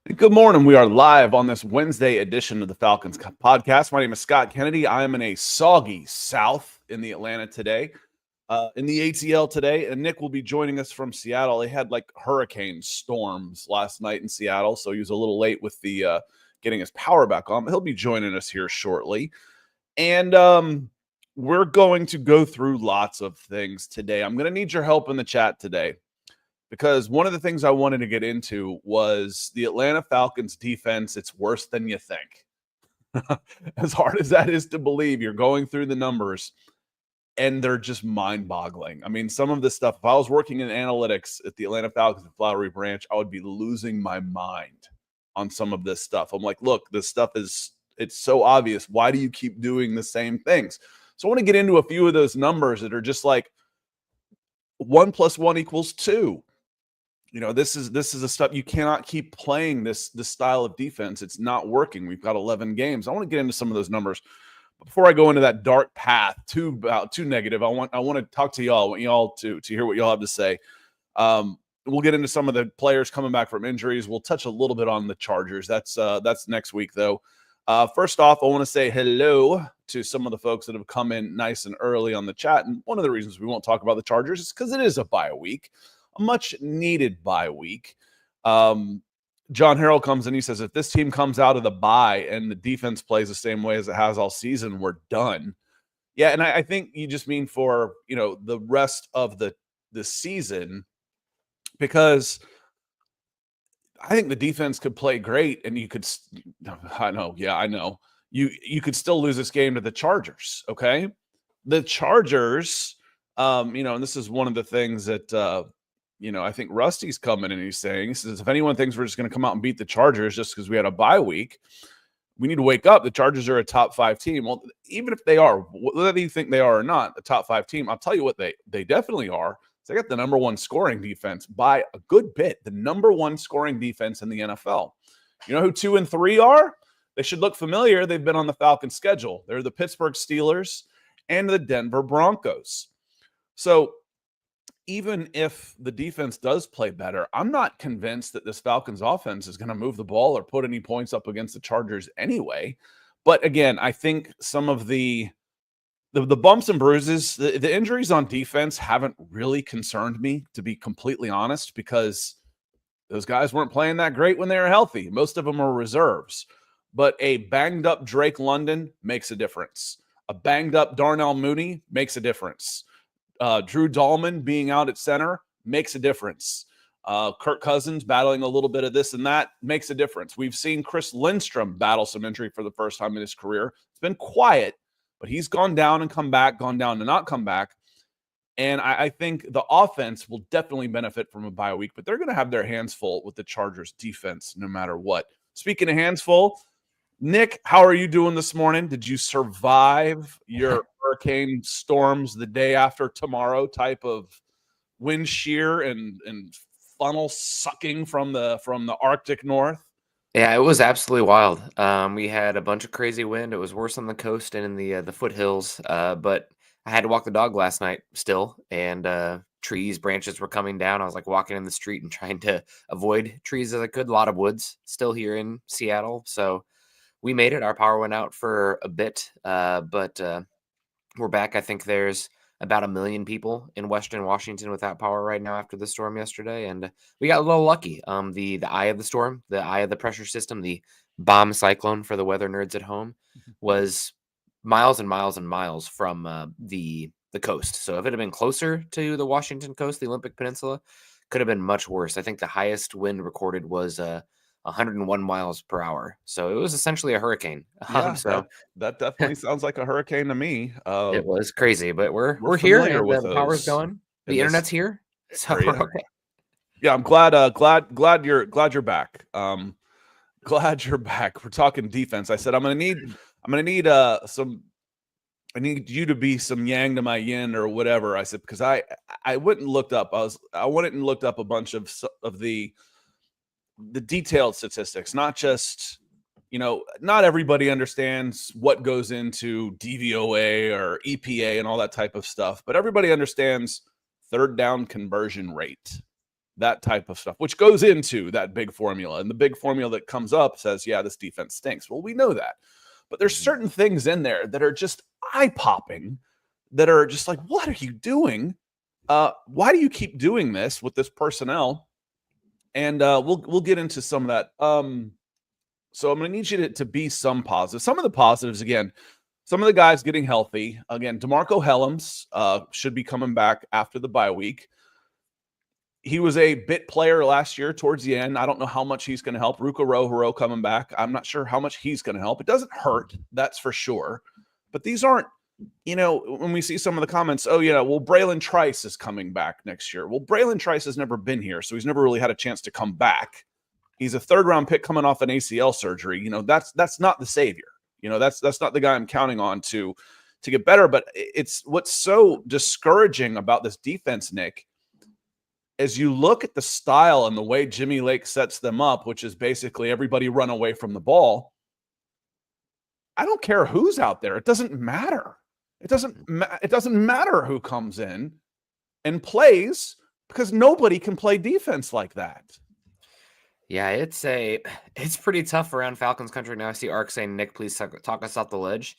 Good morning. We are live on this Wednesday edition of the Falcons Podcast. My name is Scott Kennedy. I am in a soggy South in the Atlanta today, in the ATL today, and Nick will be joining us from Seattle. They had like hurricane storms last night in Seattle, so he was a little late with the getting his power back on. But he'll be joining us here shortly, and we're going to go through lots of things today. I'm going to need your help in the chat today, because one of the things I wanted to get into was the Atlanta Falcons defense. It's worse than you think. As hard as that is to believe, you're going through the numbers and they're just mind-boggling. I mean, some of this stuff, if I was working in analytics at the Atlanta Falcons at Flowery Branch, I would be losing my mind on some of this stuff. I'm like, look, this stuff it's so obvious. Why do you keep doing the same things? So I want to get into a few of those numbers that are just like 1 + 1 = 2. You know, this is a stuff you cannot keep playing this style of defense. It's not working. We've got 11 games. I want to get into some of those numbers. But before I go into that dark path, too negative, I want to talk to y'all. I want y'all to hear what y'all have to say. We'll get into some of the players coming back from injuries. We'll touch a little bit on the Chargers. That's next week though. First off, I want to say hello to some of the folks that have come in nice and early on the chat. And one of the reasons we won't talk about the Chargers is because it is a bye week. A much needed bye week. John Harrell comes in. He says, if this team comes out of the bye and the defense plays the same way as it has all season, we're done. Yeah, and I think you just mean for, the rest of the season, because I think the defense could play great and you could – I know. You could still lose this game to the Chargers, okay? The Chargers, and this is one of the things that I think Rusty's coming and he says, if anyone thinks we're just going to come out and beat the Chargers just because we had a bye week, we need to wake up. The Chargers are a top 5 team. Well, even if they are, whether you think they are or not, a top 5 team, I'll tell you what they definitely are. They got the number 1 scoring defense by a good bit, the number 1 scoring defense in the NFL. You know who 2 and 3 are? They should look familiar. They've been on the Falcons schedule. They're the Pittsburgh Steelers and the Denver Broncos. So even if the defense does play better, I'm not convinced that this Falcons offense is going to move the ball or put any points up against the Chargers anyway. But again, I think some of the bumps and bruises, the injuries on defense haven't really concerned me, to be completely honest, because those guys weren't playing that great when they were healthy. Most of them are reserves. But a banged up Drake London makes a difference. A banged up Darnell Mooney makes a difference. Drew Dahlman being out at center makes a difference. Kirk Cousins battling a little bit of this and that makes a difference. We've seen Chris Lindstrom battle some injury for the first time in his career. It's been quiet, but he's gone down and come back, gone down to not come back. And I think the offense will definitely benefit from a bye week, but they're going to have their hands full with the Chargers defense no matter what. Speaking of hands full, Nick, how are you doing this morning? Did you survive your hurricane storms the day after tomorrow type of wind shear and funnel sucking from the Arctic North? Yeah, it was absolutely wild. We had a bunch of crazy wind. It was worse on the coast and in the foothills. But I had to walk the dog last night still, and trees, branches were coming down. I was like walking in the street and trying to avoid trees as I could. A lot of woods still here in Seattle, so we made it. Our power went out for a bit, but we're back. I think there's about 1 million people in Western Washington without power right now after the storm yesterday, and we got a little lucky. The eye of the storm, the eye of the pressure system, the bomb cyclone for the weather nerds at home, was miles and miles and miles from the coast. So if it had been closer to the Washington coast, the Olympic Peninsula, could have been much worse. I think the highest wind recorded was 101 miles per hour. So it was essentially a hurricane. Yeah, So that definitely sounds like a hurricane to me. it was crazy, but we're here familiar and with the power's those going. in The this internet's here. So area. we're okay. Yeah, I'm glad you're back. Glad you're back. We're talking defense. I said I need you to be some yang to my yin or whatever. I said, because I went and looked up. I went and looked up a bunch of the detailed statistics, not just, not everybody understands what goes into DVOA or EPA and all that type of stuff, but everybody understands third down conversion rate. that type of stuff, which goes into that big formula. And the big formula that comes up says, yeah, this defense stinks. Well, we know that. But there's certain things in there that are just eye-popping, that are just like, what are you doing? Why do you keep doing this with this personnel? And we'll get into some of that. So I'm going to need you to be some positive. Some of the positives, again, some of the guys getting healthy. Again, DeMarco Hellams should be coming back after the bye week. He was a bit player last year towards the end. I don't know how much he's going to help. Ruka Rohoro coming back. I'm not sure how much he's going to help. It doesn't hurt, that's for sure. But these aren't, when we see some of the comments, well, Braylon Trice is coming back next year. Well, Braylon Trice has never been here, so he's never really had a chance to come back. He's a third-round pick coming off an ACL surgery. That's not the savior. That's not the guy I'm counting on to get better. But it's what's so discouraging about this defense, Nick, as you look at the style and the way Jimmy Lake sets them up, which is basically everybody run away from the ball. I don't care who's out there. It doesn't matter. It doesn't matter who comes in and plays, because nobody can play defense like that. Yeah, it's pretty tough around Falcons country now. I see Ark saying, Nick, please talk us off the ledge.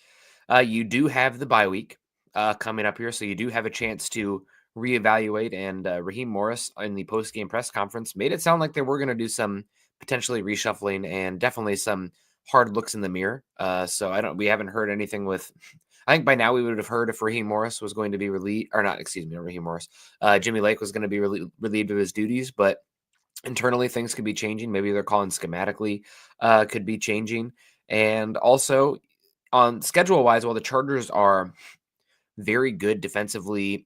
You do have the bye week coming up here, so you do have a chance to reevaluate, and Raheem Morris in the post-game press conference made it sound like they were going to do some potentially reshuffling and definitely some hard looks in the mirror. So we haven't heard anything with, I think by now we would have heard if Raheem Morris was going to be relieved, or not, excuse me, Raheem Morris, Jimmy Lake was going to be relieved of his duties, but internally things could be changing. Maybe they're calling schematically could be changing. And also on schedule wise, while the Chargers are very good defensively,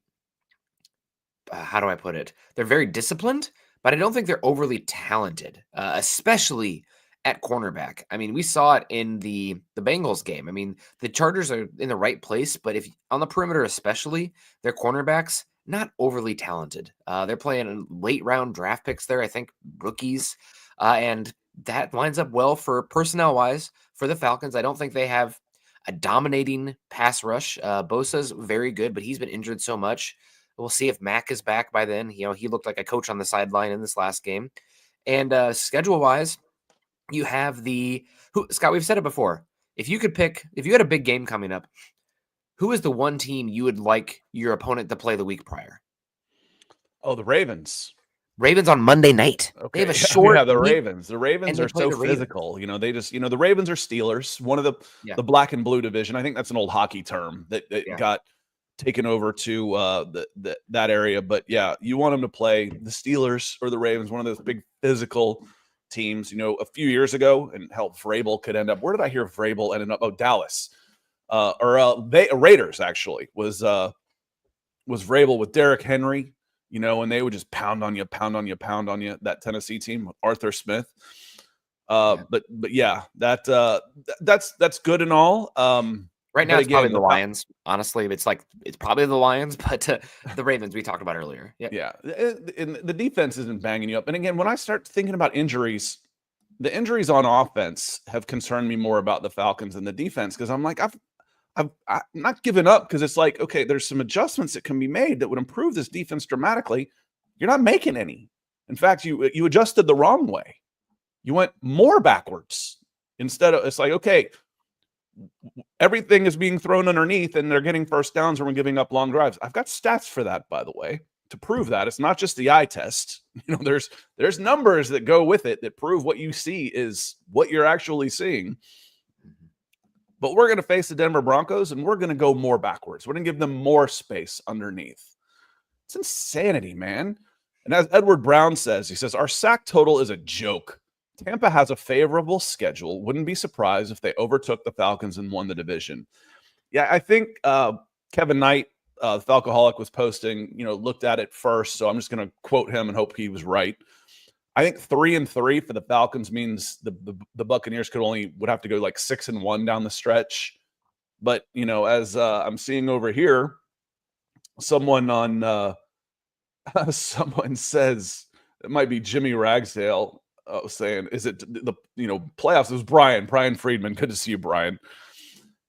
how do I put it? They're very disciplined, but I don't think they're overly talented, especially at cornerback. I mean, we saw it in the Bengals game. I mean, the Chargers are in the right place, but if on the perimeter especially, their cornerbacks, not overly talented. They're playing late round draft picks there, I think, rookies, and that lines up well for personnel-wise for the Falcons. I don't think they have a dominating pass rush. Bosa's very good, but he's been injured so much. We'll see if Mack is back by then. He looked like a coach on the sideline in this last game. And schedule-wise, you have Scott, we've said it before. If you had a big game coming up, who is the one team you would like your opponent to play the week prior? Oh, the Ravens. Ravens on Monday night. Okay. They have a short. Yeah, the Ravens. The Ravens are so physical. They just, the Ravens are Steelers, one of the black and blue division. I think that's an old hockey term that got taken over to that area. But yeah, you want them to play the Steelers or the Ravens, one of those big physical teams. A few years ago, and hell, Vrabel could end up. Where did I hear Vrabel ended up? Oh, Dallas, Raiders actually was Vrabel with Derrick Henry. And they would just pound on you. That Tennessee team, Arthur Smith. But yeah, that's good and all. Right now, it's probably the Lions. Honestly, it's probably the Lions, but the Ravens we talked about earlier. Yeah. And the defense isn't banging you up. And again, when I start thinking about injuries, the injuries on offense have concerned me more about the Falcons than the defense, because I'm like, I'm not giving up, because it's like, okay, there's some adjustments that can be made that would improve this defense dramatically. You're not making any. In fact, you adjusted the wrong way. You went more backwards instead of, it's like, okay, everything is being thrown underneath and they're getting first downs and we're giving up long drives. I've got stats for that, by the way, to prove that. It's not just the eye test. There's numbers that go with it that prove what you see is what you're actually seeing. But we're going to face the Denver Broncos, and we're going to go more backwards. We're going to give them more space underneath. It's insanity, man. And as Edward Brown says, he says, our sack total is a joke. Tampa has a favorable schedule. Wouldn't be surprised if they overtook the Falcons and won the division. Yeah, I think Kevin Knight, the Falcoholic, was posting, looked at it first. So I'm just going to quote him and hope he was right. I think 3-3 for the Falcons means the Buccaneers would have to go like 6-1 down the stretch. But, as I'm seeing over here, someone says, it might be Jimmy Ragsdale saying, is it the playoffs? It was Brian Friedman. Good to see you, Brian.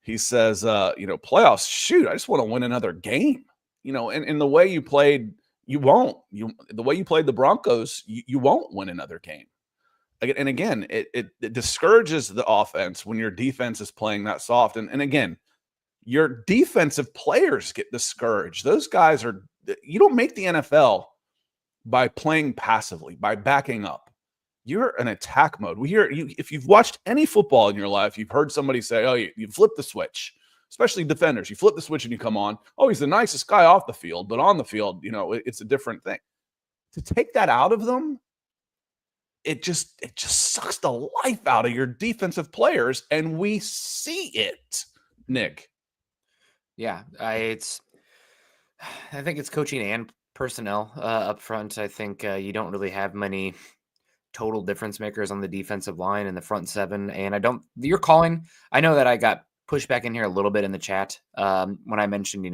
He says, playoffs, shoot, I just want to win another game. And the way you played You won't. The way you played the Broncos, you won't win another game. And again, it discourages the offense when your defense is playing that soft. And again, your defensive players get discouraged. Those guys you don't make the NFL by playing passively, by backing up. You're in attack mode. If you've watched any football in your life, you've heard somebody say, oh, you flip the switch, especially defenders. You flip the switch and you come on. Oh, he's the nicest guy off the field, but on the field, it's a different thing. To take that out of them, it just sucks the life out of your defensive players, and we see it, Nick. Yeah, I think it's coaching and personnel up front. I think you don't really have many total difference makers on the defensive line and the front seven. And you're calling. I know that I got pushed back in here a little bit in the chat when I mentioned,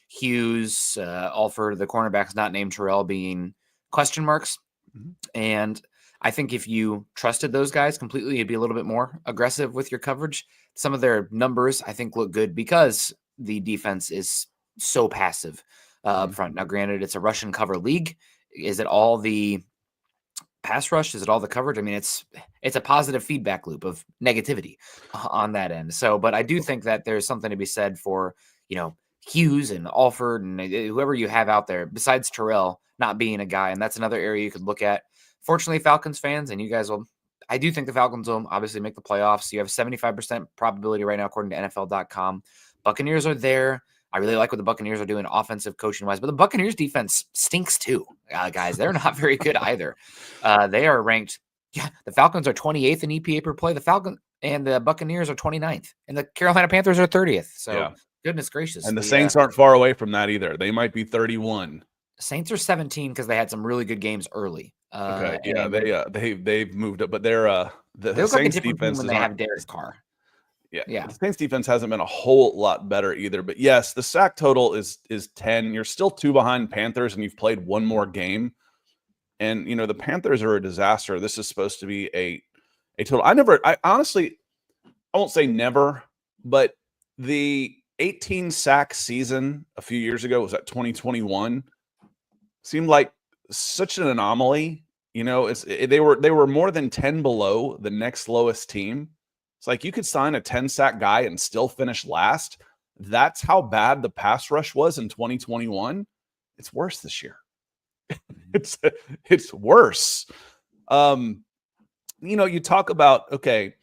Hughes, Alford, the cornerbacks not named Terrell being question marks. Mm-hmm. And I think if you trusted those guys completely, you'd be a little bit more aggressive with your coverage. Some of their numbers, I think, look good because the defense is so passive up front. Now, granted, it's a rush and cover league. Is it all the pass rush? Is it all the coverage? I mean, it's a positive feedback loop of negativity on that end. So, but I do think that there's something to be said for, Hughes and Alford and whoever you have out there besides Terrell not being a guy. And that's another area you could look at. Fortunately, Falcons fans, and you guys I do think the Falcons will obviously make the playoffs. You have a 75% probability right now, according to NFL.com. Buccaneers are there. I really like what the Buccaneers are doing offensive coaching wise, but the Buccaneers defense stinks too, guys. They're not very good either. They are ranked. Yeah, the Falcons are 28th in EPA per play. The Falcons and the Buccaneers are 29th, and the Carolina Panthers are 30th. So goodness gracious. And the Saints aren't far away from that either. They might be 31. Saints are 17 because they had some really good games early. Okay, yeah, they've moved up, but they're the look Saints like defense when they have Derek Carr. Yeah. The Saints defense hasn't been a whole lot better either. But yes, the sack total is 10. You're still 2 behind Panthers, and you've played one more game. And the Panthers are a disaster. This is supposed to be a total. I honestly, I won't say never, but the 18 sack season a few years ago, was that 2021, seemed like such an anomaly. They were more than 10 below the next lowest team. It's like you could sign a 10 sack guy and still finish last. That's how bad the pass rush was in 2021. It's worse this year. It's worse. You talk about, okay,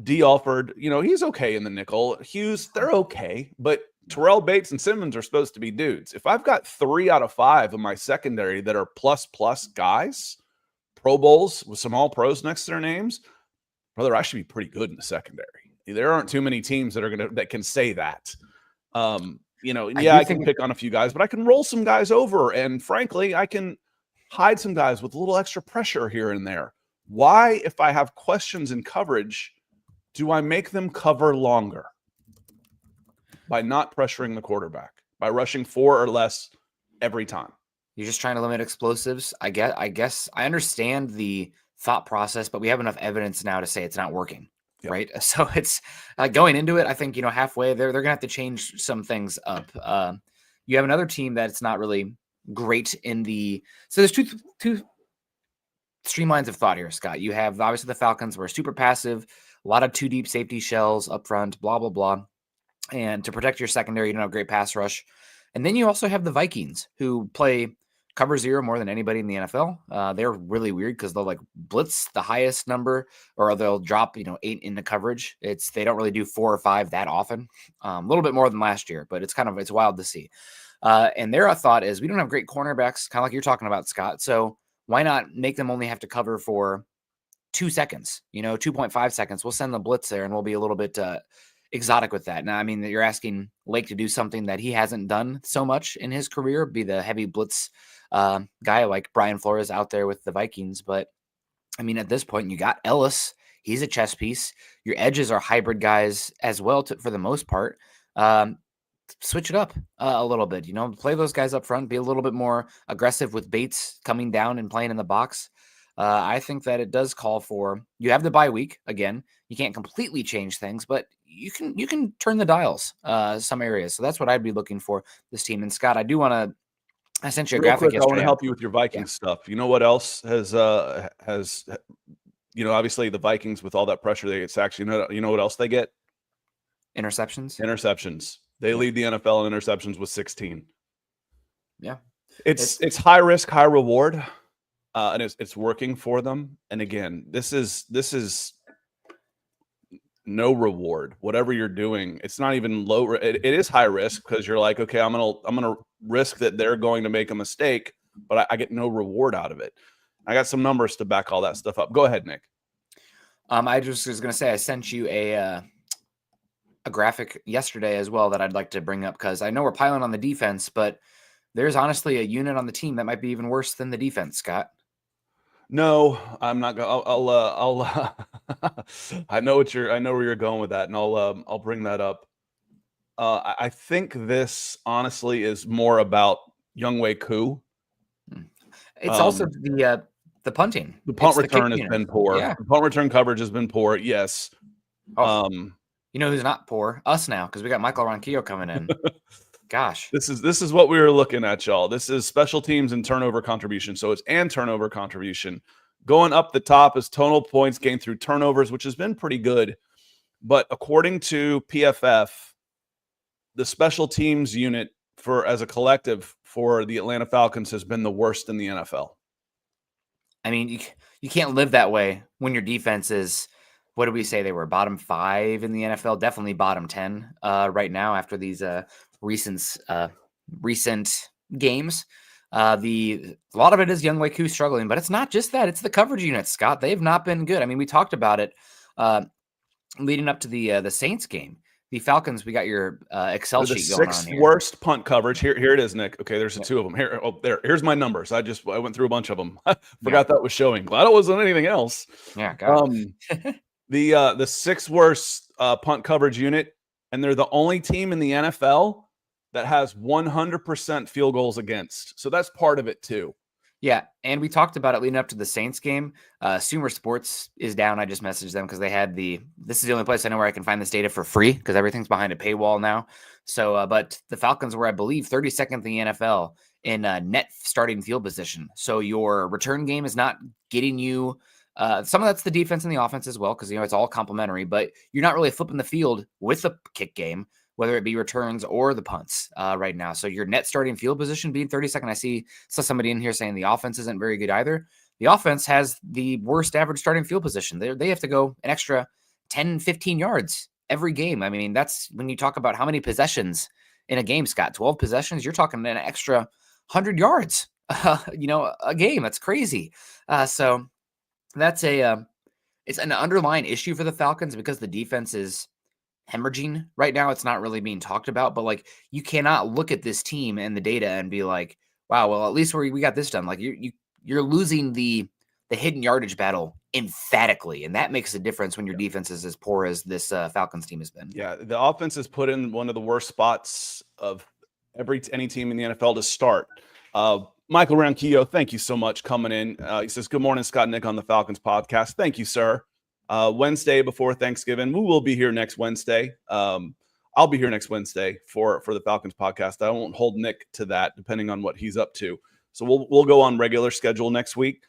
D. Alford, he's okay in the nickel. Hughes, they're okay, but Terrell, Bates, and Simmons are supposed to be dudes. If I've got 3 out of 5 of my secondary that are plus guys, Pro Bowls with some All Pros next to their names, brother, I should be pretty good in the secondary. There aren't too many teams that can say that. I can pick on a few guys, but I can roll some guys over, and frankly, I can hide some guys with a little extra pressure here and there. Why, if I have questions in coverage, do I make them cover longer? By not pressuring the quarterback, by rushing 4 or less every time. You're just trying to limit explosives. I guess I understand the thought process, but we have enough evidence now to say it's not working. Yep. Right. So it's going into it. I think, halfway they're going to have to change some things up. You have another team that's not really great so there's two streamlines of thought here, Scott. You have obviously the Falcons were super passive, a lot of 2 deep safety shells up front, blah, blah, blah. And to protect your secondary, you don't have great pass rush. And then you also have the Vikings, who play cover 0 more than anybody in the NFL. They're really weird because they'll blitz the highest number, or they'll drop 8 into coverage. They don't really do 4 or 5 that often. A little bit more than last year, but it's wild to see. And their thought is, we don't have great cornerbacks, kind of like you're talking about, Scott. So why not make them only have to cover for 2 seconds? 2.5 seconds. We'll send the blitz there, and we'll be a little bit exotic with that. Now, I mean, you're asking Lake to do something that he hasn't done so much in his career, be the heavy blitz guy like Brian Flores out there with the Vikings. But I mean, at this point, you got Ellis. He's a chess piece. Your edges are hybrid guys as well, for the most part. Switch it up a little bit, play those guys up front, be a little bit more aggressive with Bates coming down and playing in the box. I think that it does call for, you have the bye week again. You can't completely change things, but you can turn the dials some areas. So that's what I'd be looking for this team. And Scott, I do want to I sent you a Real graphic quick, I want to yesterday. help you with your Vikings stuff. You know what else has obviously the Vikings with all that pressure they get sacked. You know what else they get? Interceptions. Interceptions. They lead the NFL in interceptions with 16. Yeah, it's high risk, high reward, and it's working for them. And again, this is no reward. Whatever you're doing, it's not even low. It is high risk because you're like, okay, I'm gonna risk that they're going to make a mistake, but I get no reward out of it. I got some numbers to back all that stuff up. Go ahead, Nick. I just was gonna say I sent you a graphic yesterday as well that I'd like to bring up because I know we're piling on the defense, but there's honestly a unit on the team that might be even worse than the defense, Scott. No, I'm not going. I'll I know where you're going with that, and I'll bring that up. I think this honestly is more about Younghoe Koo. It's also the punting. The punt It's return has been poor. Yeah. The punt return coverage has been poor. Yes. Oh, you know who's not poor? Us now, because we got Michael Ronquillo coming in. Gosh. This is what we were looking at, y'all. This is special teams and turnover contribution. So it's and turnover contribution. Going up the top is total points gained through turnovers, which has been pretty good. But according to PFF, the special teams unit as a collective for the Atlanta Falcons has been the worst in the NFL. I mean, you can't live that way when your defense is, what did we say? They were bottom 5 in the NFL, definitely bottom 10 right now after these recent games. A lot of it is Younghoe Koo struggling, but it's not just that. It's the coverage units, Scott. They've not been good. I mean, we talked about it leading up to the Saints game. The Falcons, we got your Excel sheet going on here. The 6th worst punt coverage. Here it is, Nick. Okay, there's the 2 of them. Here's my numbers. I went through a bunch of them. Forgot that was showing. Glad it wasn't anything else. Yeah, got the 6th worst punt coverage unit, and they're the only team in the NFL that has 100% field goals against. So that's part of it too. Yeah, and we talked about it leading up to the Saints game. Sumer Sports is down. I just messaged them because they had this is the only place I know where I can find this data for free because everything's behind a paywall now. So, but the Falcons were, I believe, 32nd in the NFL in net starting field position. So your return game is not getting you. Some of that's the defense and the offense as well because it's all complementary. But you're not really flipping the field with the kick game, whether it be returns or the punts right now. So your net starting field position being 32nd. I saw somebody in here saying the offense isn't very good either. The offense has the worst average starting field position. They have to go an extra 10, 15 yards every game. I mean, that's when you talk about how many possessions in a game, Scott, 12 possessions, you're talking an extra 100 yards, a game. That's crazy. So that's it's an underlying issue for the Falcons because the defense is hemorrhaging right now. It's not really being talked about, but like you cannot look at this team and the data and be like, wow, well, at least we got this done. Like you're losing the hidden yardage battle emphatically, and that makes a difference when your defense is as poor as this Falcons team has been. Yeah, the offense is put in one of the worst spots of any team in the NFL to start. Michael Ronquillo, thank you so much coming in. He says, "Good morning, Scott and Nick on the Falcons podcast." Thank you, sir. Wednesday before Thanksgiving. We will be here next Wednesday. I'll be here next Wednesday for the Falcons podcast. I won't hold Nick to that, depending on what he's up to. So we'll go on regular schedule next week.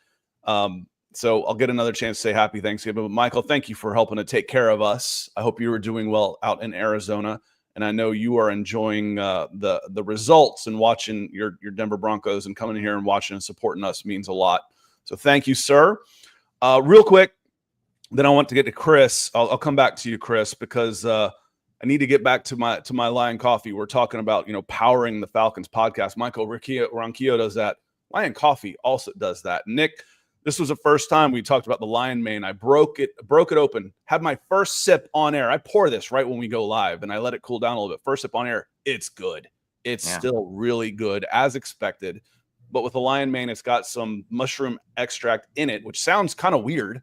So I'll get another chance to say happy Thanksgiving. But Michael, thank you for helping to take care of us. I hope you were doing well out in Arizona, and I know you are enjoying the results and watching your Denver Broncos, and coming here and watching and supporting us means a lot. So thank you, sir. Real quick. Then I want to get to Chris. I'll come back to you, Chris, because I need to get back to my Lion Coffee. We're talking about powering the Falcons podcast. Michael Ronquillo does that. Lion Coffee also does that. Nick, this was the first time we talked about the Lion Mane. I broke it open. Had my first sip on air. I pour this right when we go live, and I let it cool down a little bit. First sip on air. It's good. It's still really good as expected. But with the Lion Mane, it's got some mushroom extract in it, which sounds kind of weird.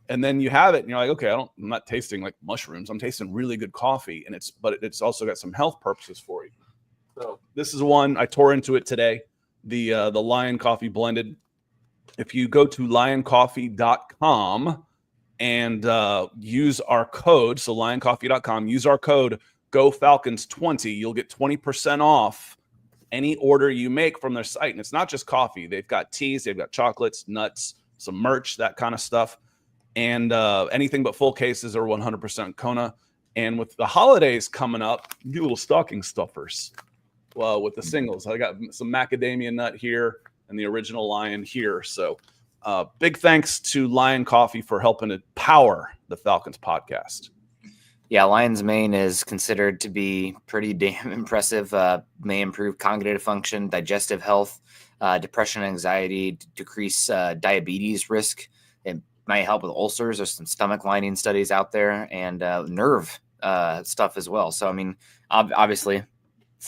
And then you have it, and you're like, okay, I'm not tasting like mushrooms. I'm tasting really good coffee, but it's also got some health purposes for you. So this is one I tore into it today. The Lion Coffee blended. If you go to lioncoffee.com and use our code, so lioncoffee.com, use our code GoFalcons20, you'll get 20% off any order you make from their site. And it's not just coffee. They've got teas, they've got chocolates, nuts, some merch, that kind of stuff. And anything but full cases are 100% Kona. And with the holidays coming up, you little stocking stuffers. Well, with the singles, I got some macadamia nut here and the original Lion here. So big thanks to Lion Coffee for helping to power the Falcons podcast. Yeah, Lion's Mane is considered to be pretty damn impressive. May improve cognitive function, digestive health, depression, anxiety, decrease diabetes risk. It might help with ulcers. There's some stomach lining studies out there, and nerve stuff as well. So, I mean, obviously,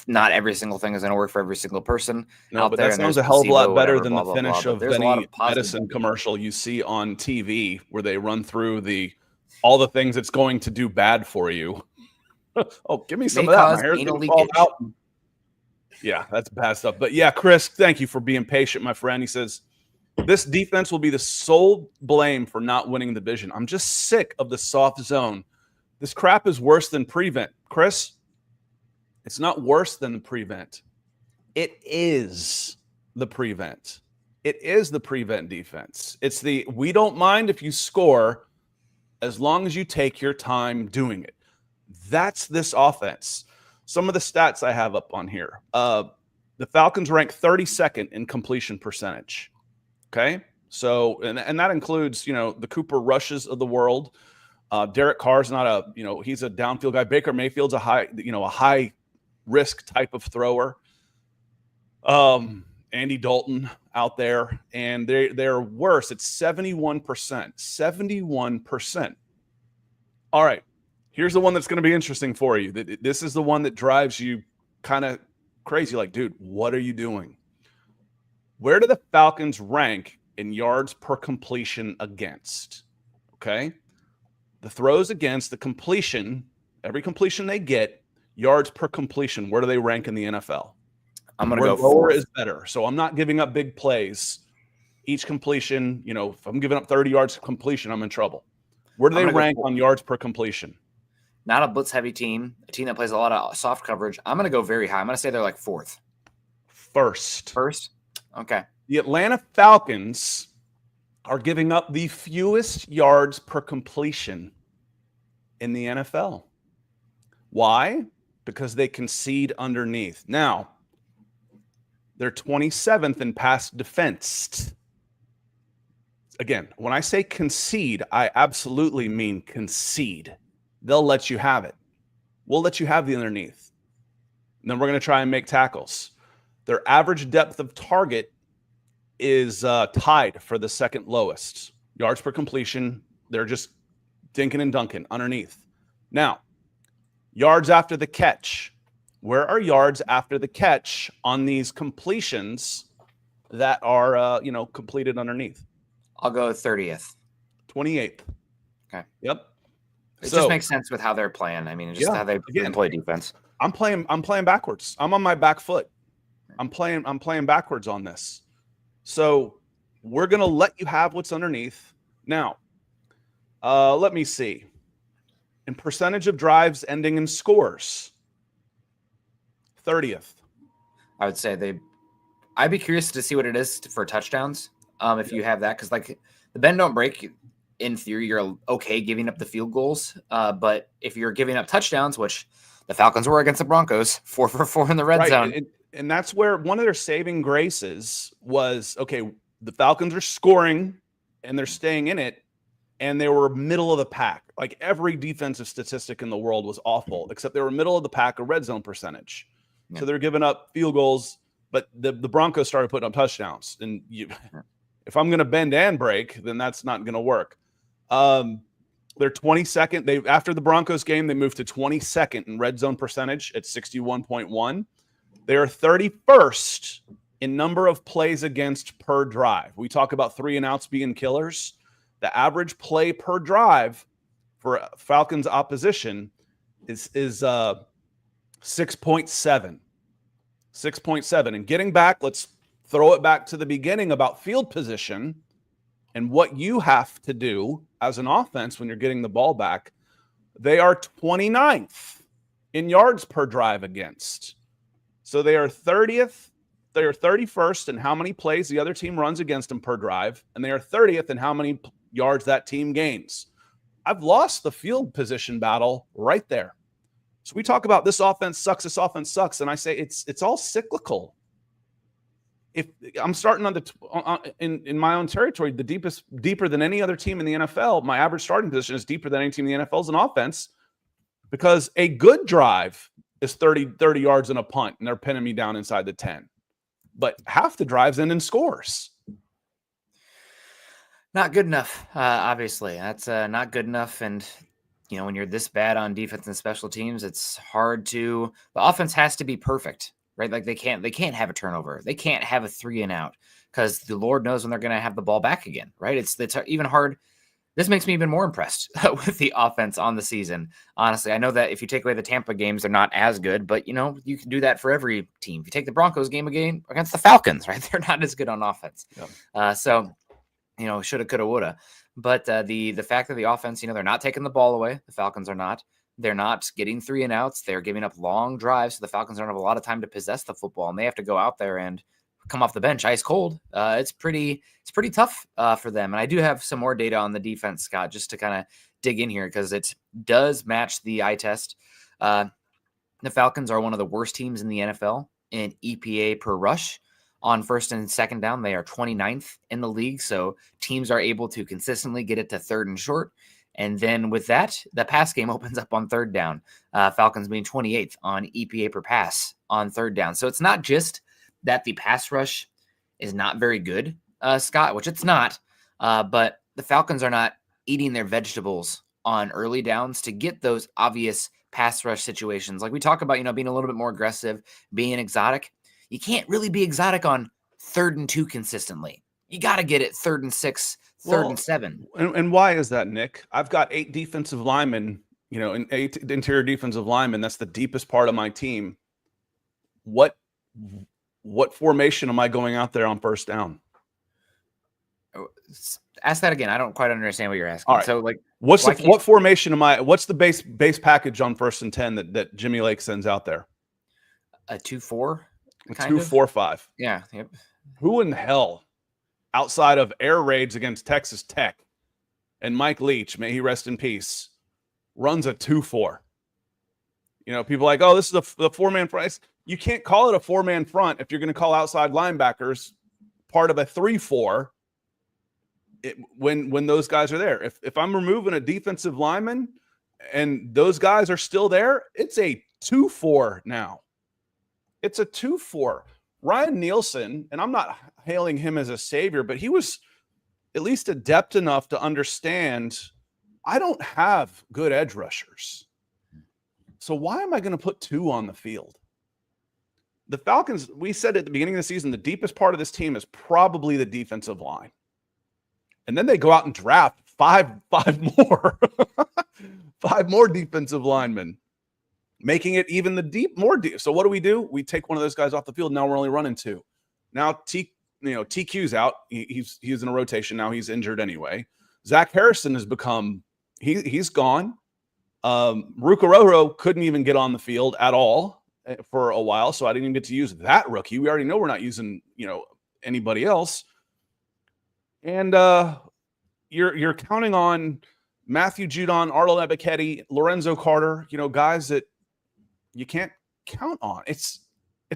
not every single thing is going to work for every single person. No, but that sounds a hell of a lot better than the finish of any medicine commercial you see on TV where they run through all the things it's going to do bad for you. Oh, give me some of that. My hair's going to fall out. Yeah, that's bad stuff. But yeah, Chris, thank you for being patient, my friend. He says, this defense will be the sole blame for not winning the division. I'm just sick of the soft zone. This crap is worse than prevent. Chris, it's not worse than the prevent. It is the prevent. It is the prevent defense. It's we don't mind if you score as long as you take your time doing it. That's this offense. Some of the stats I have up on here. The Falcons rank 32nd in completion percentage. Okay? So, and that includes, the Cooper Rushes of the world. Derek Carr's not he's a downfield guy. Baker Mayfield's a high risk type of thrower. Andy Dalton out there, and they're worse. It's 71%. 71%. All right. Here's the one that's going to be interesting for you. This is the one that drives you kind of crazy. Like, dude, what are you doing? Where do the Falcons rank in yards per completion against? Okay. The throws against, the completion, every completion they get, yards per completion, where do they rank in the NFL? I'm going to go lower is better. So I'm not giving up big plays. Each completion, if I'm giving up 30 yards completion, I'm in trouble. Where do they rank on yards per completion? Not a blitz-heavy team, a team that plays a lot of soft coverage. I'm going to go very high. I'm going to say they're like fourth. First? Okay. The Atlanta Falcons are giving up the fewest yards per completion in the NFL. Why? Because they concede underneath. Now, they're 27th in pass defense. Again, when I say concede, I absolutely mean concede. They'll let you have it. We'll let you have the underneath. And then we're going to try and make tackles. Their average depth of target is tied for the second lowest. Yards per completion, they're just dinking and dunking underneath. Now, yards after the catch. Where are yards after the catch on these completions that are, completed underneath? I'll go 30th. 28th. Okay. Yep. It just makes sense with how they're playing. I mean, how they employ defense. I'm playing backwards. I'm on my back foot. I'm playing backwards on this. So we're going to let you have what's underneath. Now, let me see. In percentage of drives ending in scores, 30th. I would say I'd be curious to see what it is for touchdowns. If you have that, because like the bend don't break, in theory, you're okay giving up the field goals. But if you're giving up touchdowns, which the Falcons were against the Broncos, 4 for 4 in the red zone. And that's where one of their saving graces was, okay, the Falcons are scoring and they're staying in it, and they were middle of the pack. Like every defensive statistic in the world was awful, except they were middle of the pack of red zone percentage. Yeah. So they're giving up field goals, but the Broncos started putting up touchdowns. And if I'm going to bend and break, then that's not going to work. They're 22nd. After the Broncos game, they moved to 22nd in red zone percentage at 61.1. They are 31st in number of plays against per drive. We talk about 3 and outs being killers. The average play per drive for Falcons opposition is 6.7. 6.7. And getting back, let's throw it back to the beginning about field position and what you have to do as an offense when you're getting the ball back. They are 29th in yards per drive against. So they are 30th. They are 31st in how many plays the other team runs against them per drive, and they are 30th in how many yards that team gains. I've lost the field position battle right there. So we talk about this offense sucks, and I say it's all cyclical. If I'm starting on in my own territory, deeper than any other team in the NFL, my average starting position is deeper than any team in the NFL is an offense, because a good drive is 30 yards and a punt, and they're pinning me down inside the 10. But half the drives end in scores. Not good enough, obviously. That's not good enough. And, when you're this bad on defense and special teams, it's hard to – the offense has to be perfect, right? Like they can't have a turnover. They can't have a 3-and-out, because the Lord knows when they're going to have the ball back again, right? It's even hard. This makes me even more impressed with the offense on the season. Honestly, I know that if you take away the Tampa games, they're not as good, but you can do that for every team. If you take the Broncos game again against the Falcons, right? They're not as good on offense. Yep. Shoulda, coulda, woulda. But the fact that the offense, they're not taking the ball away. The Falcons are not. They're not getting 3-and-outs. They're giving up long drives, so the Falcons don't have a lot of time to possess the football, and they have to go out there and come off the bench ice cold. It's pretty tough for them. And I do have some more data on the defense, Scott, just to kind of dig in here, because it does match the eye test. The Falcons are one of the worst teams in the NFL in EPA per rush. On first and second down, they are 29th in the league. So teams are able to consistently get it to third and short. And then with that, the pass game opens up on third down. Falcons being 28th on EPA per pass on third down. So it's not just that the pass rush is not very good, Scott, which it's not, but the Falcons are not eating their vegetables on early downs to get those obvious pass rush situations. Like we talk about, being a little bit more aggressive, being exotic. You can't really be exotic on 3rd and 2 consistently. You got to get it 3rd and 6, 3rd and 7. And why is that, Nick? I've got 8 defensive linemen, and 8 interior defensive linemen. That's the deepest part of my team. What formation am I going out there on first down? Ask that again. I don't quite understand what you're asking. All right. So, like, what formation am I? What's the base package on 1st and 10 that Jimmy Lake sends out there? A 2-4. A 2-4-5. Yeah. Yep. Who in the hell, outside of air raids against Texas Tech and Mike Leach, may he rest in peace, runs a 2-4? People are like, oh, this is the 4-man front. You can't call it a 4-man front if you're going to call outside linebackers part of a 3-4 when those guys are there. If I'm removing a defensive lineman and those guys are still there, it's a 2-4 now. It's a 2-4. Ryan Nielsen, and I'm not hailing him as a savior, but he was at least adept enough to understand I don't have good edge rushers. So why am I going to put 2 on the field? The Falcons, we said at the beginning of the season, the deepest part of this team is probably the defensive line. And then they go out and draft five more, 5 more defensive linemen, making it even more deep. So what do? We take one of those guys off the field. Now we're only running 2. Now TQ's out. He's in a rotation now. He's injured anyway. Zach Harrison has become he's gone. Rukaroro couldn't even get on the field at all for a while, so I didn't even get to use that rookie. We already know we're not using anybody else. And you're counting on Matthew Judon, Arnold Ebiketie, Lorenzo Carter, guys that you can't count on. It's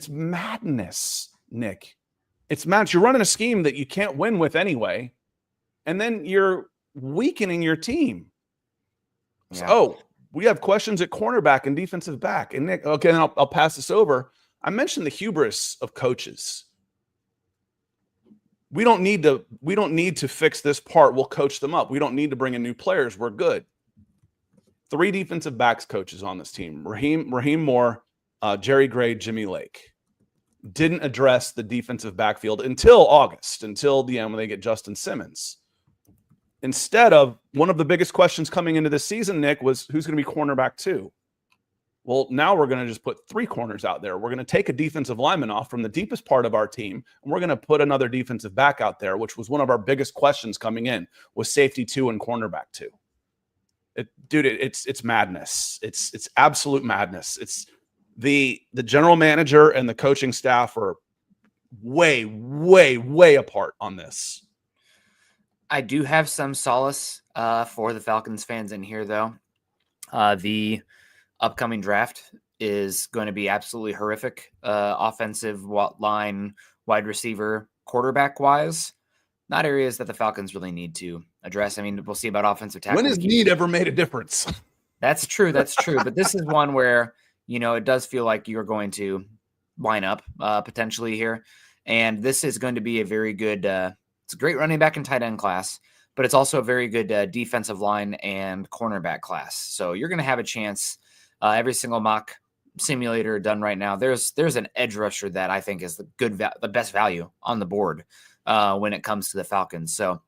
madness, Nick. It's madness. You're running a scheme that you can't win with anyway, and then you're weakening your team. Yeah. So, we have questions at cornerback and defensive back. And Nick, okay, and I'll pass this over. I mentioned the hubris of coaches. We don't need to fix this part. We'll coach them up. We don't need to bring in new players. We're good. 3 defensive backs coaches on this team: Raheem Moore, Jerry Gray, Jimmy Lake. Didn't address the defensive backfield until August, until the end when they get Justin Simmons. Instead of one of the biggest questions coming into this season, Nick, was who's going to be cornerback 2? Well, now we're going to just put 3 corners out there. We're going to take a defensive lineman off from the deepest part of our team, and we're going to put another defensive back out there, which was one of our biggest questions coming in, was safety 2 and cornerback 2. It's madness. It's absolute madness. The general manager and the coaching staff are way, way, way apart on this. I do have some solace for the Falcons fans in here, though. The upcoming draft is going to be absolutely horrific. Offensive line, wide receiver, quarterback wise, not areas that the Falcons really need to address. I mean, we'll see about offensive tackle. When has need ever made a difference? That's true. That's true. But this is one where, it does feel like you're going to line up potentially here. And this is going to be a very good, it's a great running back and tight end class, but it's also a very good defensive line and cornerback class. So you're going to have a chance. Every single mock simulator done right now, there's an edge rusher that I think is the best value on the board when it comes to the Falcons. So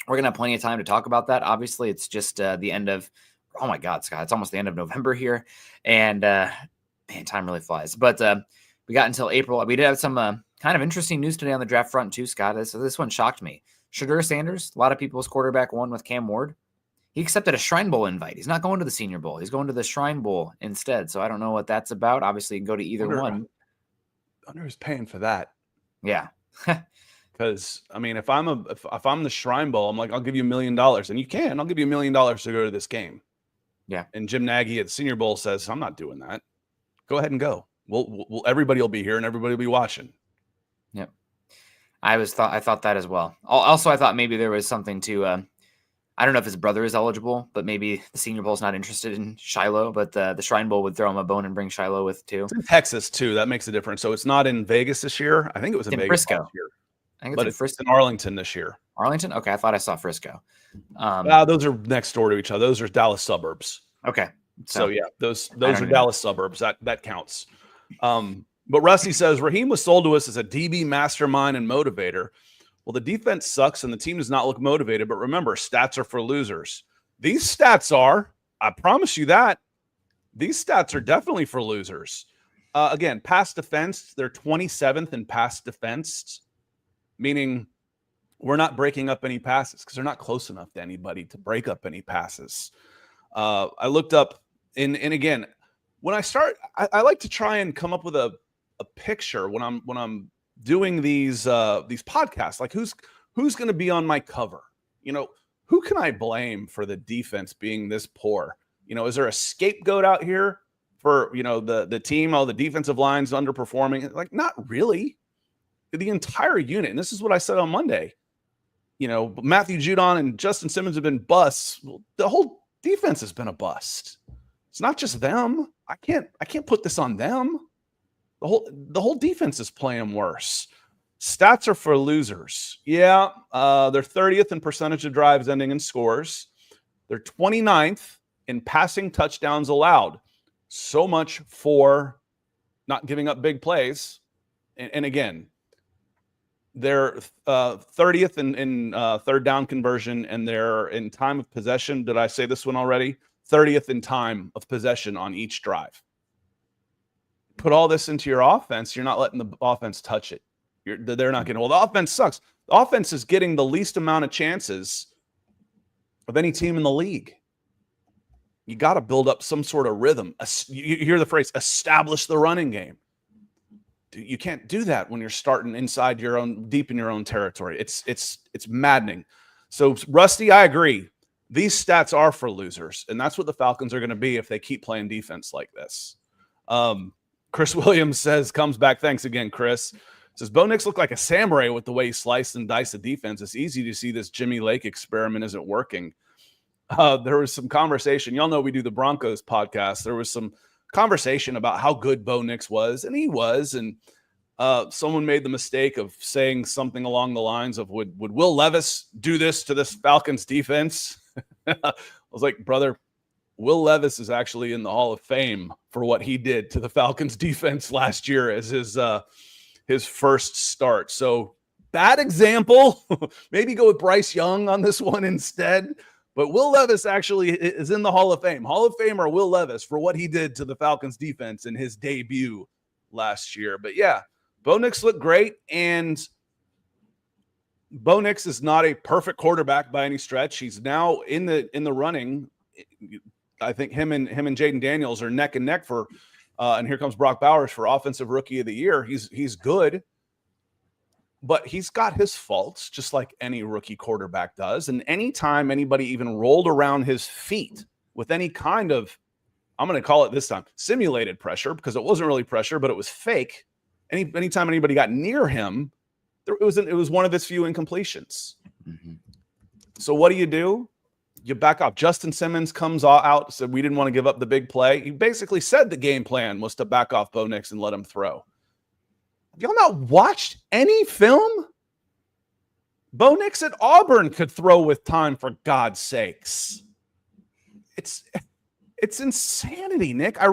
we're going to have plenty of time to talk about that. Obviously, it's just the end of, oh my God, Scott, it's almost the end of November here. And man, time really flies. But we got until April. We did have some kind of interesting news today on the draft front too, Scott. This one shocked me. Shadur Sanders, a lot of people's quarterback one with Cam Ward. He accepted a Shrine Bowl invite. He's not going to the Senior Bowl. He's going to the Shrine Bowl instead. So I don't know what that's about. Obviously, you can go to either one. I wonder who's paying for that. Yeah. Because I mean, if I'm the Shrine Bowl, I'm like, I'll give you $1 million, and you can. I'll give you $1 million to go to this game. Yeah. And Jim Nagy at the Senior Bowl says, I'm not doing that. Go ahead and go. We'll everybody will be here and everybody will be watching. Yep. I thought that as well. Also, I thought maybe there was something to, I don't know if his brother is eligible, but maybe the Senior Bowl is not interested in Shiloh, but the Shrine Bowl would throw him a bone and bring Shiloh with too. It's in Texas too. That makes a difference. So it's not in Vegas this year. I think it was in Vegas Frisco. last year. I think But it's in Arlington this year. Arlington? Okay, I thought I saw Frisco. Those are next door to each other. Those are Dallas suburbs. Okay. So yeah, those are Dallas suburbs. That counts. But Rusty says Raheem was sold to us as a DB mastermind and motivator. Well, the defense sucks and the team does not look motivated. But remember, stats are for losers. These stats are. I promise you that. These stats are definitely for losers. Again, pass defense. They're 27th in pass defense, meaning we're not breaking up any passes because they're not close enough to anybody to break up any passes. I looked up and again, when I start, I like to try and come up with a picture when I'm doing these podcasts, like who's going to be on my cover? Who can I blame for the defense being this poor? Is there a scapegoat out here for, the team, all the defensive lines underperforming? Like, not really. The entire unit. And this is what I said on Monday. Matthew Judon and Justin Simmons have been busts. Well, the whole defense has been a bust. It's not just them. I can't put this on them. The whole defense is playing worse. Stats are for losers. Yeah, they're 30th in percentage of drives ending in scores. They're 29th in passing touchdowns allowed. So much for not giving up big plays. And again, they're 30th in third down conversion, and they're in time of possession. Did I say this one already? 30th in time of possession on each drive. Put all this into your offense. You're not letting the offense touch it. They're not getting. Well, the offense sucks. The offense is getting the least amount of chances of any team in the league. You got to build up some sort of rhythm. You hear the phrase, establish the running game. You can't do that when you're starting inside your own, deep in your own territory. It's maddening. So, Rusty, I agree. These stats are for losers, and that's what the Falcons are going to be if they keep playing defense like this. Chris Williams comes back. Thanks again, Chris. Says, Bo Nix looked like a samurai with the way he sliced and diced the defense. It's easy to see this Jimmy Lake experiment isn't working. There was some conversation. Y'all know we do the Broncos podcast. There was some conversation about how good Bo Nix was, and he was. And someone made the mistake of saying something along the lines of, would Will Levis do this to this Falcons defense? I was like, brother, Will Levis is actually in the Hall of Fame for what he did to the Falcons defense last year as his first start. So bad example. Maybe go with Bryce Young on this one instead. But Will Levis actually is in the Hall of Fame. Hall of Famer Will Levis for what he did to the Falcons defense in his debut last year. But yeah, Bo Nix looked great, and Bo Nix is not a perfect quarterback by any stretch. He's now in the running. I think him and Jaden Daniels are neck and neck for And here comes Brock Bowers for Offensive Rookie of the Year. He's good, but he's got his faults, just like any rookie quarterback does. And anytime anybody even rolled around his feet with any kind of, I'm going to call it this time, simulated pressure, because it wasn't really pressure, but it was fake. Anytime anybody got near him, it was one of his few incompletions. Mm-hmm. So what do? You back off. Justin Simmons comes out, said we didn't want to give up the big play. He basically said the game plan was to back off Bo Nix and let him throw. Have y'all not watched any film? Bo Nix at Auburn could throw with time, for God's sakes. It's insanity, Nick. I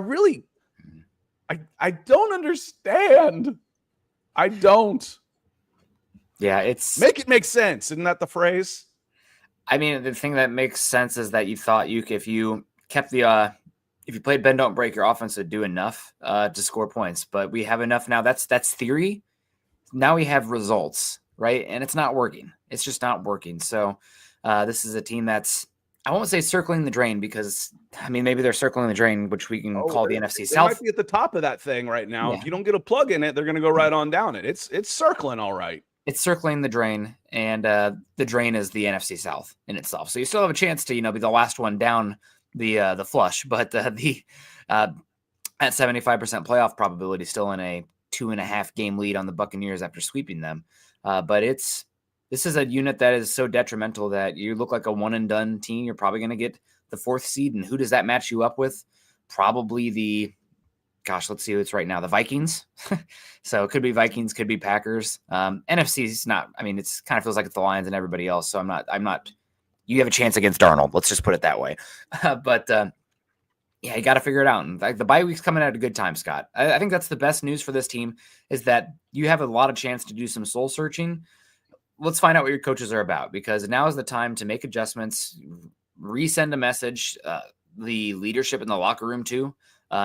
don't understand. I don't. Yeah, make it make sense. Isn't that the phrase? I mean, the thing that makes sense is that you thought if you kept the if you played bend don't break, your offense would do enough to score points. But we have enough now. That's theory. Now we have results, right? And it's not working. It's just not working. So this is a team that's, I won't say circling the drain, because I mean maybe they're circling the drain, which we can call the NFC South. They might be at the top of that thing right now. Yeah. If you don't get a plug in it, they're going to go right on down it. It's circling all right. It's circling the drain, and the drain is the NFC South in itself. So you still have a chance to, be the last one down the flush, but at 75% playoff probability, still in a 2.5 game lead on the Buccaneers after sweeping them. But this is a unit that is so detrimental that you look like a one and done team. You're probably going to get the 4th seed, and who does that match you up with? Probably let's see who it's right now. The Vikings. So it could be Vikings, could be Packers. NFC is not, I mean, it's kind of feels like it's the Lions and everybody else. So I'm not, you have a chance against Darnold. Let's just put it that way. But yeah, you got to figure it out. And the bye week's coming at a good time, Scott. I think that's the best news for this team, is that you have a lot of chance to do some soul searching. Let's find out what your coaches are about, because now is the time to make adjustments, resend a message. The leadership in the locker room too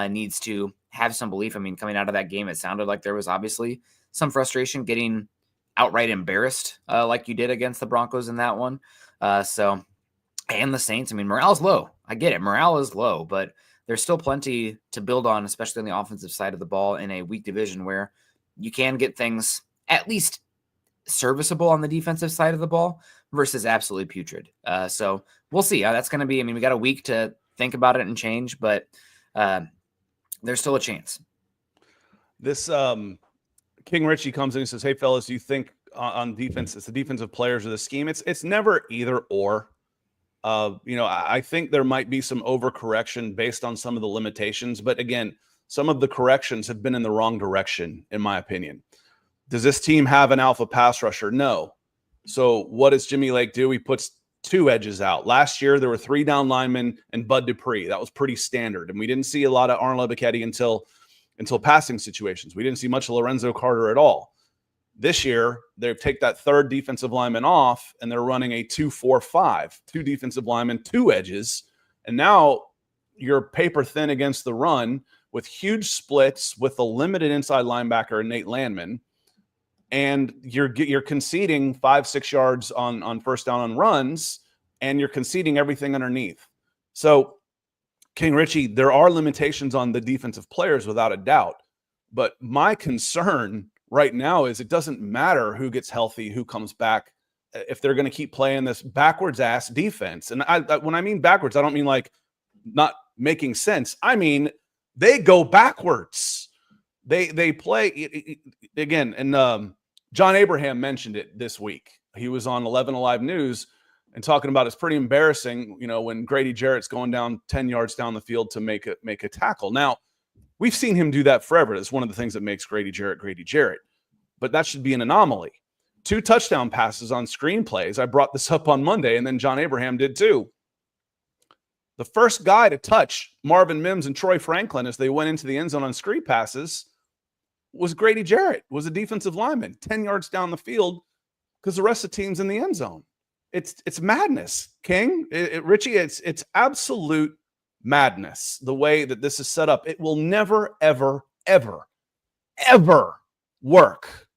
needs to have some belief. I mean, coming out of that game, it sounded like there was obviously some frustration, getting outright embarrassed like you did against the Broncos in that one. And the Saints, I mean, morale's low. I get it. Morale is low, but there's still plenty to build on, especially on the offensive side of the ball in a weak division where you can get things at least serviceable on the defensive side of the ball versus absolutely putrid. So we'll see how that's going to be. I mean, we got a week to think about it and change, but there's still a chance. This King Richie comes in and says, "Hey fellas, do you think on defense it's the defensive players or the scheme?" It's never either or. I think there might be some overcorrection based on some of the limitations, but again, some of the corrections have been in the wrong direction, in my opinion. Does this team have an alpha pass rusher? No. So what does Jimmy Lake do? He puts 2 edges out. Last year, there were 3 down linemen and Bud Dupree. That was pretty standard. And we didn't see a lot of Arnold Ebiketie until passing situations. We didn't see much of Lorenzo Carter at all. This year, they take that 3rd defensive lineman off, and they're running a 2-4-5, 2 defensive linemen, 2 edges. And now you're paper thin against the run with huge splits with a limited inside linebacker, Nate Landman. And you're conceding 5-6 yards on first down on runs, and you're conceding everything underneath. So, King Richie, there are limitations on the defensive players without a doubt. But my concern right now is it doesn't matter who gets healthy, who comes back, if they're going to keep playing this backwards ass defense. And when I mean backwards, I don't mean like not making sense. I mean they go backwards. They play again, and John Abraham mentioned it this week. He was on 11 Alive News and talking about it's pretty embarrassing, when Grady Jarrett's going down 10 yards down the field to make a tackle. Now, we've seen him do that forever. That's one of the things that makes Grady Jarrett. But that should be an anomaly. 2 touchdown passes on screenplays. I brought this up on Monday, and then John Abraham did too. The first guy to touch Marvin Mims and Troy Franklin as they went into the end zone on screen passes was Grady Jarrett, was a defensive lineman, 10 yards down the field, because the rest of the team's in the end zone. It's madness, King. Richie, it's absolute madness, the way that this is set up. It will never, ever, ever, ever work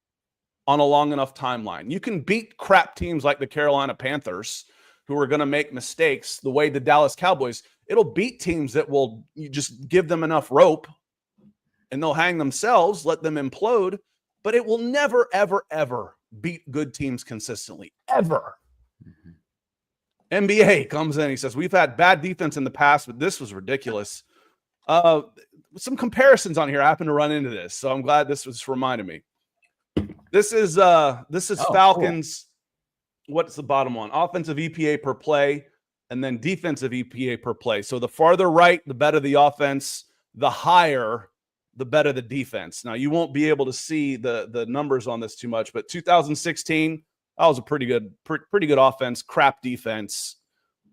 on a long enough timeline. You can beat crap teams like the Carolina Panthers, who are going to make mistakes, the way the Dallas Cowboys. It'll beat teams that will just give them enough rope. and they'll hang themselves, let them implode, but it will never, ever, ever beat good teams consistently, ever. NBA comes in, he says, we've had bad defense in the past, but this was ridiculous. Some comparisons on here. I happen to run into this, so I'm glad this was reminded me. This is Falcons. Cool. What's the bottom one? Offensive EPA per play, and then defensive EPA per play. So the farther right, the better the offense. The higher, the better the defense. Now, you won't be able to see the numbers on this too much, but 2016, that was a pretty good offense, crap defense.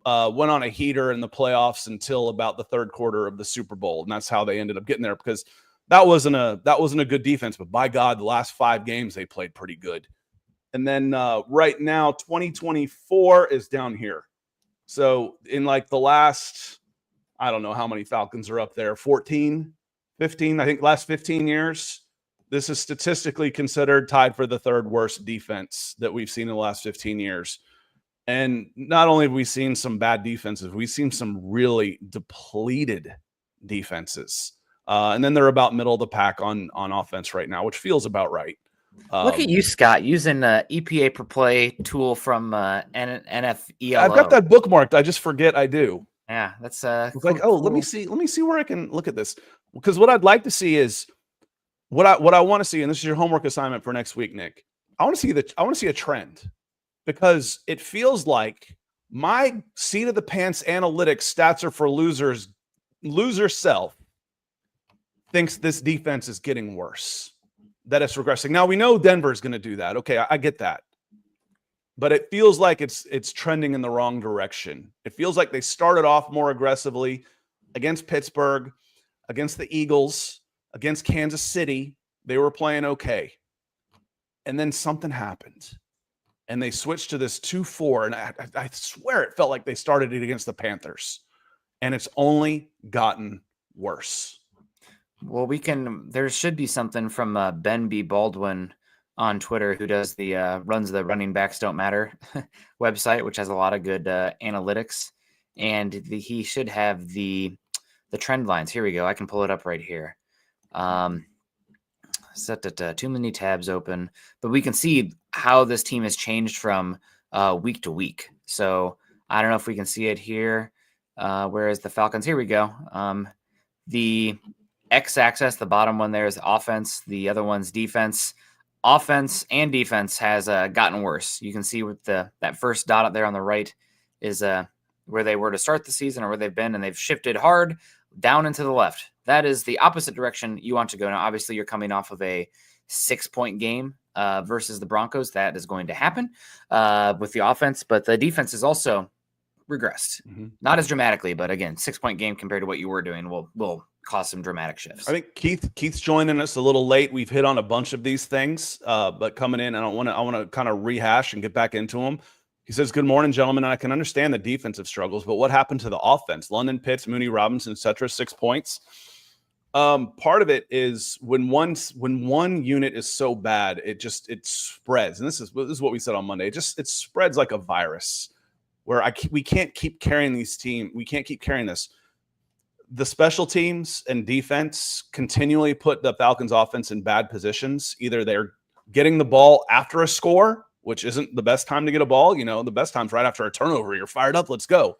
Went on a heater in the playoffs until about the third quarter of the Super Bowl, and that's how they ended up getting there, because that wasn't a good defense, but by God, the last 5 games they played pretty good. And then right now, 2024 is down here. So in like the last, I don't know how many Falcons are up there, 14, 15, I think last 15 years, this is statistically considered tied for the third worst defense that we've seen in the last 15 years. And not only have we seen some bad defenses, we've seen some really depleted defenses. And then they're about middle of the pack on offense right now, which feels about right. Look at you, Scott, using EPA per play tool from NFL. I've got that bookmarked. I just forget I do. Yeah, that's it's like, cool. Let me see where I can look at this. Because what I'd like to see is what I want to see, and this is your homework assignment for next week, Nick. I want to see a trend, because it feels like my seat of the pants analytics stats are for losers. Loser self thinks this defense is getting worse, that it's regressing. Now, we know Denver is going to do that. Okay, I get that. But it feels like it's trending in the wrong direction. It feels like they started off more aggressively against Pittsburgh, against the Eagles, against Kansas City. They were playing okay. And then something happened. And they switched to this 2-4. And I swear it felt like they started it against the Panthers. And it's only gotten worse. Well, there should be something from Ben B. Baldwin on Twitter, who does runs the Running Backs Don't Matter website, which has a lot of good analytics. And he should have the trend lines. Here we go. I can pull it up right here. Too many tabs open, but we can see how this team has changed from week to week. So I don't know if we can see it here. Whereas the Falcons, here we go. The x-axis, the bottom one there is offense. The other one's defense. Offense and defense has gotten worse. You can see with that first dot up there on the right is where they were to start the season or where they've been, and they've shifted hard down and to the left. That is the opposite direction you want to go. Now, obviously, you're coming off of a 6-point game versus the Broncos. That is going to happen with the offense, but the defense is also regressed. Mm-hmm. Not as dramatically, but again, 6-point game compared to what you were doing will cause some dramatic shifts. I think Keith's joining us a little late. We've hit on a bunch of these things, but coming in, I want to kind of rehash and get back into them. He says, "Good morning, gentlemen. I can understand the defensive struggles, but what happened to the offense? London, Pitts, Mooney, Robinson, etc. 6 points. Part of it is when one unit is so bad, it spreads. And this is what we said on Monday. It spreads like a virus, where we can't keep carrying these teams. We can't keep carrying this. The special teams and defense continually put the Falcons offense in bad positions. Either they're getting the ball after a score, which isn't the best time to get a ball. You know, the best time's right after a turnover. You're fired up. Let's go.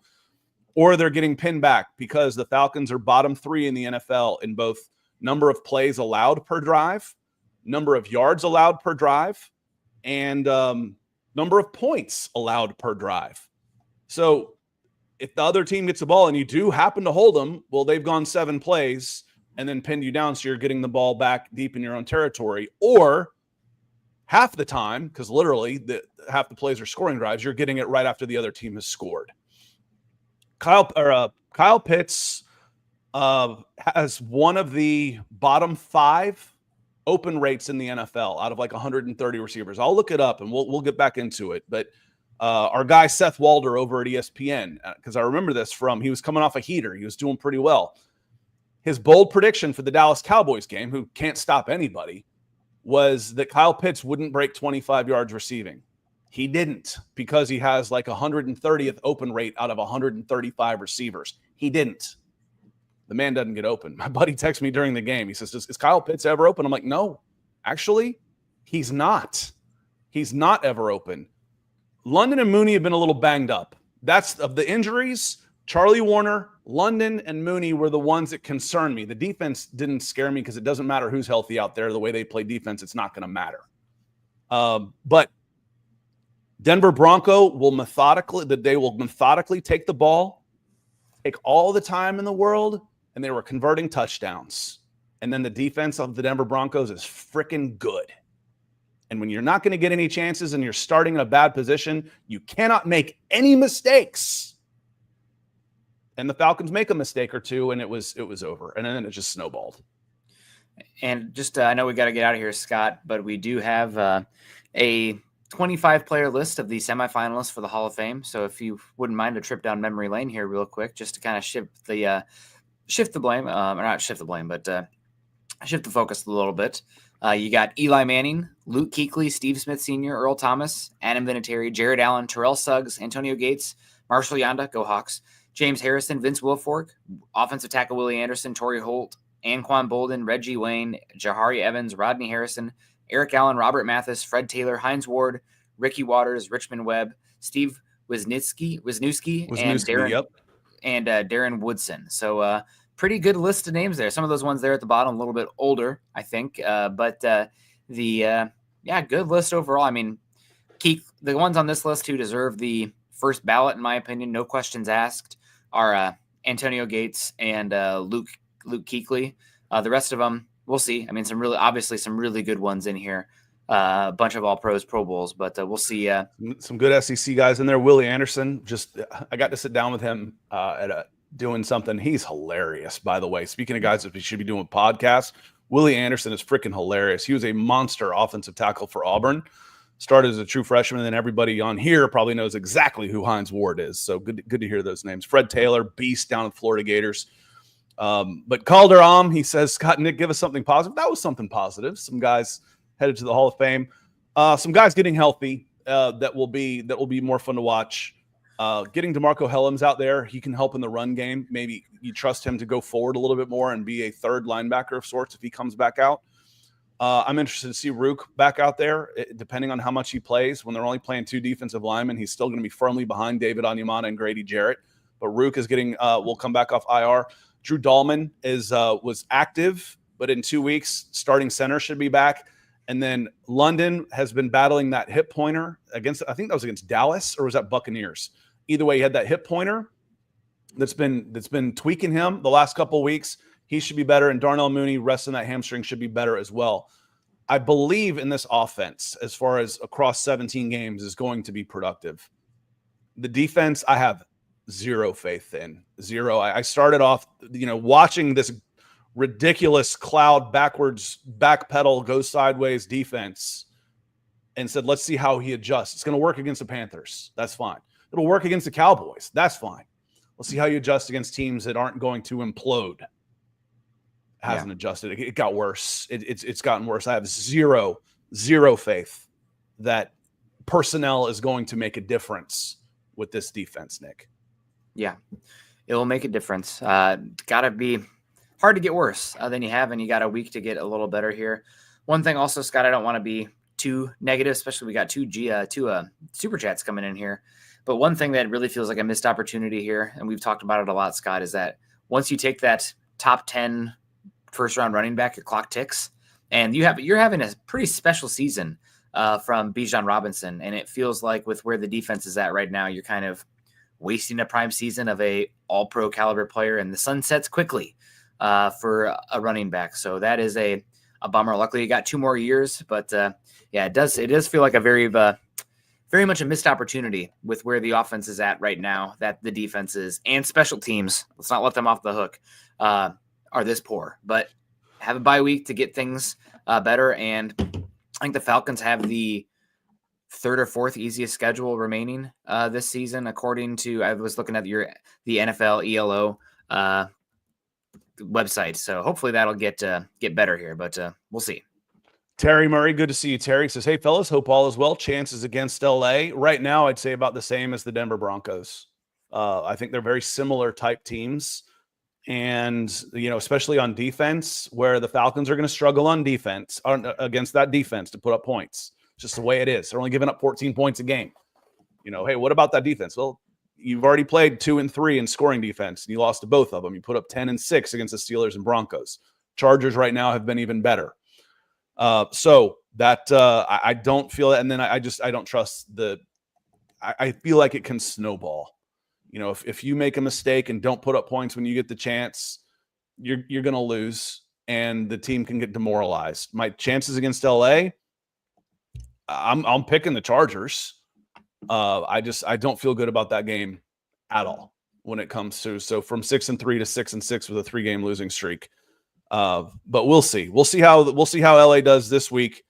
Or they're getting pinned back, because the Falcons are bottom 3 in the NFL in both number of plays allowed per drive, number of yards allowed per drive, and number of points allowed per drive. So if the other team gets the ball and you do happen to hold them, well, they've gone 7 plays and then pinned you down, so you're getting the ball back deep in your own territory. Or half the time, because literally half the plays are scoring drives, you're getting it right after the other team has scored. Kyle Pitts has one of the bottom 5 open rates in the NFL out of like 130 receivers. I'll look it up and we'll get back into it. But our guy Seth Walder over at ESPN, because I remember this he was coming off a heater. He was doing pretty well. His bold prediction for the Dallas Cowboys game, who can't stop anybody, was that Kyle Pitts wouldn't break 25 yards receiving. He didn't, because he has like 130th open rate out of 135 receivers. He didn't. The man doesn't get open. My buddy texted me during the game. He says, is Kyle Pitts ever open? I'm like, no, actually, he's not. He's not ever open. London and Mooney have been a little banged up. That's of the injuries. Charlie Warner, London, and Mooney were the ones that concerned me. The defense didn't scare me because it doesn't matter who's healthy out there. The way they play defense, it's not going to matter. But Denver Bronco will methodically take the ball, take all the time in the world, and they were converting touchdowns. And then the defense of the Denver Broncos is freaking good. And when you're not going to get any chances and you're starting in a bad position, you cannot make any mistakes. And the Falcons make a mistake or two, and it was over. And then it just snowballed. And just, I know we got to get out of here, Scott, but we do have a 25-player list of the semifinalists for the Hall of Fame. So if you wouldn't mind a trip down memory lane here real quick, just to kind of shift the blame, or not shift the blame, but shift the focus a little bit. You got Eli Manning, Luke Kuechly, Steve Smith Sr., Earl Thomas, Adam Vinatieri, Jared Allen, Terrell Suggs, Antonio Gates, Marshall Yanda, go Hawks, James Harrison, Vince Wilfork, offensive tackle Willie Anderson, Torrey Holt, Anquan Bolden, Reggie Wayne, Jahari Evans, Rodney Harrison, Eric Allen, Robert Mathis, Fred Taylor, Hines Ward, Ricky Waters, Richmond Webb, Steve Wisniewski, and Darren Woodson. So pretty good list of names there. Some of those ones there at the bottom, a little bit older, I think. But good list overall. I mean, the ones on this list who deserve the first ballot, in my opinion, no questions asked, are Antonio Gates and Luke Kuechly. The rest of them, we'll see. I mean, some really good ones in here. A bunch of all pros, Pro Bowls, but we'll see. Some good SEC guys in there. Willie Anderson, I got to sit down with him doing something. He's hilarious, by the way. Speaking of guys that we should be doing podcasts, Willie Anderson is freaking hilarious. He was a monster offensive tackle for Auburn. Started as a true freshman, and then everybody on here probably knows exactly who Hines Ward is. So good to hear those names. Fred Taylor, beast down at Florida Gators. But Calderon, he says, Scott, Nick, give us something positive. That was something positive. Some guys headed to the Hall of Fame. Some guys getting healthy that will be more fun to watch. Getting DeMarco Hellams out there, he can help in the run game. Maybe you trust him to go forward a little bit more and be a third linebacker of sorts if he comes back out. I'm interested to see Rook back out there, depending on how much he plays. When they're only playing two defensive linemen, he's still going to be firmly behind David Onyemata and Grady Jarrett. But Rook is will come back off IR. Drew Dahlman was active, but in 2 weeks, starting center should be back. And then London has been battling that hip pointer against, I think that was against Dallas, or was that Buccaneers? Either way, he had that hip pointer that's been tweaking him the last couple of weeks. He should be better, and Darnell Mooney, resting that hamstring, should be better as well. I believe in this offense, as far as across 17 games, is going to be productive. The defense, I have zero faith in. Zero. I started off, watching this ridiculous cloud backwards, back pedal, go sideways defense, and said, let's see how he adjusts. It's going to work against the Panthers. That's fine. It'll work against the Cowboys. That's fine. Let's see how you adjust against teams that aren't going to implode. Hasn't adjusted. It got worse. It's gotten worse. I have zero faith that personnel is going to make a difference with this defense, Nick. Yeah, it will make a difference. Got to be hard to get worse than you have, and you got a week to get a little better here. One thing also, Scott, I don't want to be too negative, especially we got two super chats coming in here. But one thing that really feels like a missed opportunity here, and we've talked about it a lot, Scott, is that once you take that top 10 first round running back, your clock ticks, and you're having a pretty special season from Bijan Robinson. And it feels like with where the defense is at right now, you're kind of wasting a prime season of a all pro caliber player, and the sun sets quickly for a running back. So that is a bummer. Luckily you got 2 more years, but it does feel like a very much a missed opportunity with where the offense is at right now, that the defenses and special teams, let's not let them off the hook, are this poor. But have a bye week to get things better, and I think the Falcons have the 3rd or 4th easiest schedule remaining this season, according to, I was looking at the NFL ELO website. So hopefully that'll get better here, but we'll see. Terry Murray, good to see you, Terry. Says, hey, fellas, hope all is well. Chances against LA. Right now, I'd say about the same as the Denver Broncos. I think they're very similar type teams. And, especially on defense, where the Falcons are going to struggle on defense against that defense to put up points. It's just the way it is. They're only giving up 14 points a game. Hey, what about that defense? Well, you've already played 2 and 3 in scoring defense, and you lost to both of them. You put up 10 and 6 against the Steelers and Broncos. Chargers right now have been even better. So that I don't feel that. And then I don't trust I feel like it can snowball. If you make a mistake and don't put up points when you get the chance, you're going to lose, and the team can get demoralized. My chances against LA, I'm picking the Chargers. I don't feel good about that game at all when it comes to, so from 6-3 to 6-6 with a 3-game losing streak. But we'll see. We'll see how LA does this week.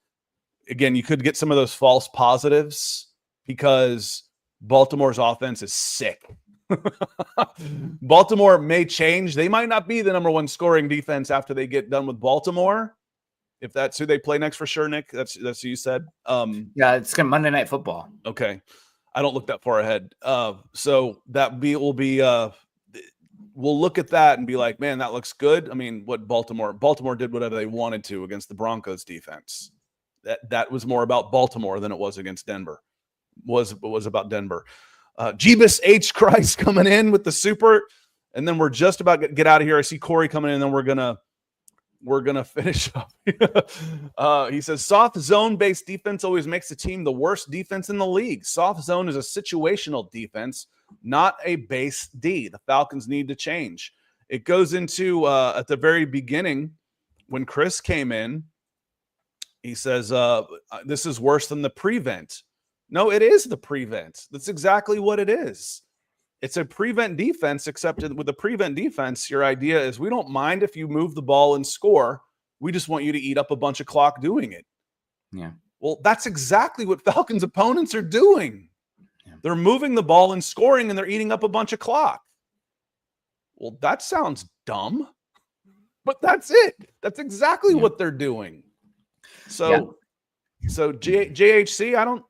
Again, you could get some of those false positives because Baltimore's offense is sick. Baltimore may change. They might not be the number 1 scoring defense after they get done with Baltimore. If that's who they play next for sure, Nick. That's who you said. Yeah, it's gonna Monday Night Football. Okay, I don't look that far ahead. So will be. We'll look at that and be like, man, that looks good. I mean, what Baltimore did whatever they wanted to against the Broncos defense. That was more about Baltimore than it was against Denver. Was about Denver. Jeebus H. Christ coming in with the super, and then we're just about to get out of here. I see Corey coming in, and then we're gonna finish up. He says soft zone based defense always makes the team the worst defense in the league. Soft zone is a situational defense, not a base D. The Falcons need to change. It goes into at the very beginning when Chris came in. He says this is worse than the prevent. No, it is the prevent. That's exactly what it is. It's a prevent defense, except with the prevent defense, your idea is we don't mind if you move the ball and score. We just want you to eat up a bunch of clock doing it. Yeah. Well, that's exactly what Falcons opponents are doing. Yeah. They're moving the ball and scoring, and they're eating up a bunch of clock. Well, that sounds dumb, but that's it. That's exactly what they're doing. So JHC, I don't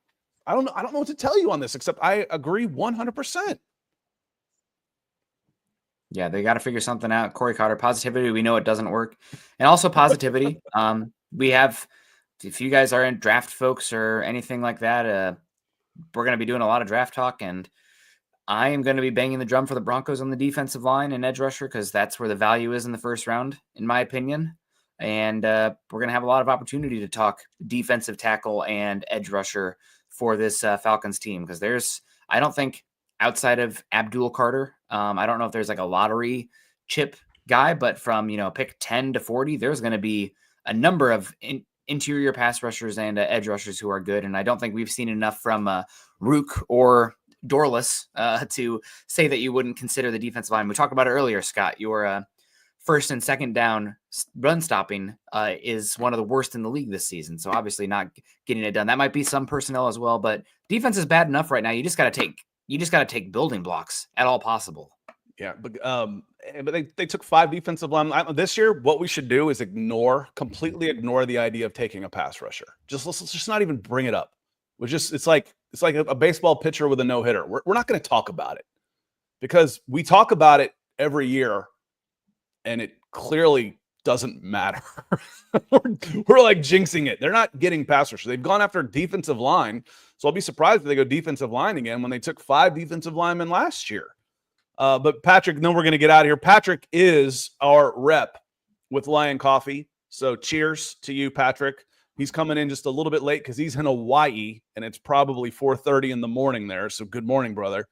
know what to tell you on this, except I agree 100%. Yeah, they got to figure something out. Corey Cotter, positivity. We know it doesn't work. And also positivity. We have, if you guys are in draft folks or anything like that, we're going to be doing a lot of draft talk, and I am going to be banging the drum for the Broncos on the defensive line and edge rusher, because that's where the value is in the first round, in my opinion. And we're going to have a lot of opportunity to talk defensive tackle and edge rusher for this Falcons team, because I don't think outside of Abdul Carter, I don't know if there's like a lottery chip guy, but from, pick 10 to 40, there's going to be a number of interior pass rushers and edge rushers who are good. And I don't think we've seen enough from Rook or Dorless to say that you wouldn't consider the defensive line. We talked about it earlier, Scott. Your first and second down run stopping is one of the worst in the league this season. So obviously not getting it done. That might be some personnel as well, but defense is bad enough right now. You just got to take building blocks at all possible. Yeah, but they took 5 defensive linemen this year. What we should do is completely ignore the idea of taking a pass rusher. Let's just not even bring it up. It's like a baseball pitcher with a no-hitter. We're not going to talk about it, because we talk about it every year, and it clearly doesn't matter. we're like jinxing it. They're not getting pass rushers. They've gone after defensive line, so I'll be surprised if they go defensive line again when they took 5 defensive linemen last year. But Patrick, then we're going to get out of here. Patrick is our rep with Lion Coffee. So cheers to you, Patrick. He's coming in just a little bit late because he's in Hawaii, and it's probably 4:30 in the morning there. So good morning, brother.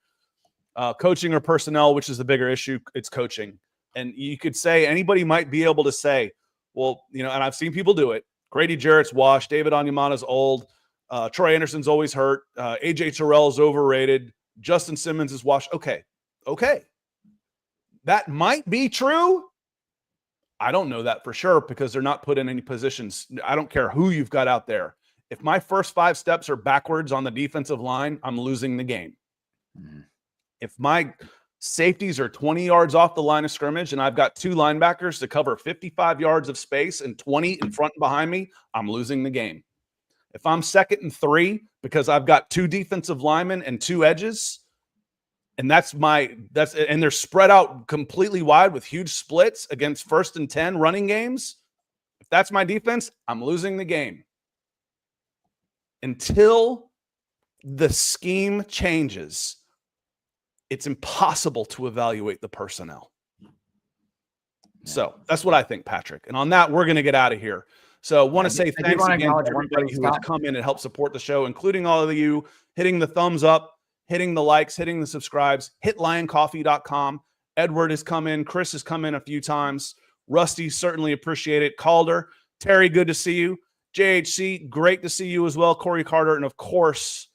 Coaching or personnel, which is the bigger issue? It's coaching. And you could say, anybody might be able to say, well, and I've seen people do it. Grady Jarrett's washed. David Onyemata's old. Troy Anderson's always hurt. AJ Terrell's overrated. Justin Simmons is washed. Okay. That might be true. I don't know that for sure because they're not put in any positions. I don't care who you've got out there. If my first 5 steps are backwards on the defensive line, I'm losing the game. Mm-hmm. If my safeties are 20 yards off the line of scrimmage and I've got 2 linebackers to cover 55 yards of space and 20 in front and behind me, I'm losing the game. If I'm 2nd and 3 because I've got 2 defensive linemen and 2 edges, And and they're spread out completely wide with huge splits against 1st and 10 running games. If that's my defense, I'm losing the game. Until the scheme changes, it's impossible to evaluate the personnel. So that's what I think, Patrick. And on that, we're going to get out of here. So I want to say thanks again to everybody who has come in and helped support the show, including all of you hitting the thumbs up, hitting the likes, hitting the subscribes. Hit lioncoffee.com. Edward has come in. Chris has come in a few times. Rusty, certainly appreciate it. Calder, Terry, good to see you. JHC, great to see you as well. Corey Carter, and of course,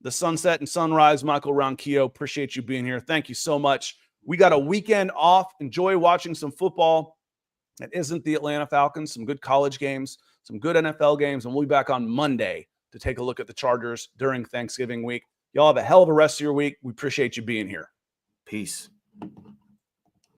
the sunset and sunrise, Michael Ronquillo. Appreciate you being here. Thank you so much. We got a weekend off. Enjoy watching some football that isn't the Atlanta Falcons, some good college games, some good NFL games, and we'll be back on Monday to take a look at the Chargers during Thanksgiving week. Y'all have a hell of a rest of your week. We appreciate you being here. Peace.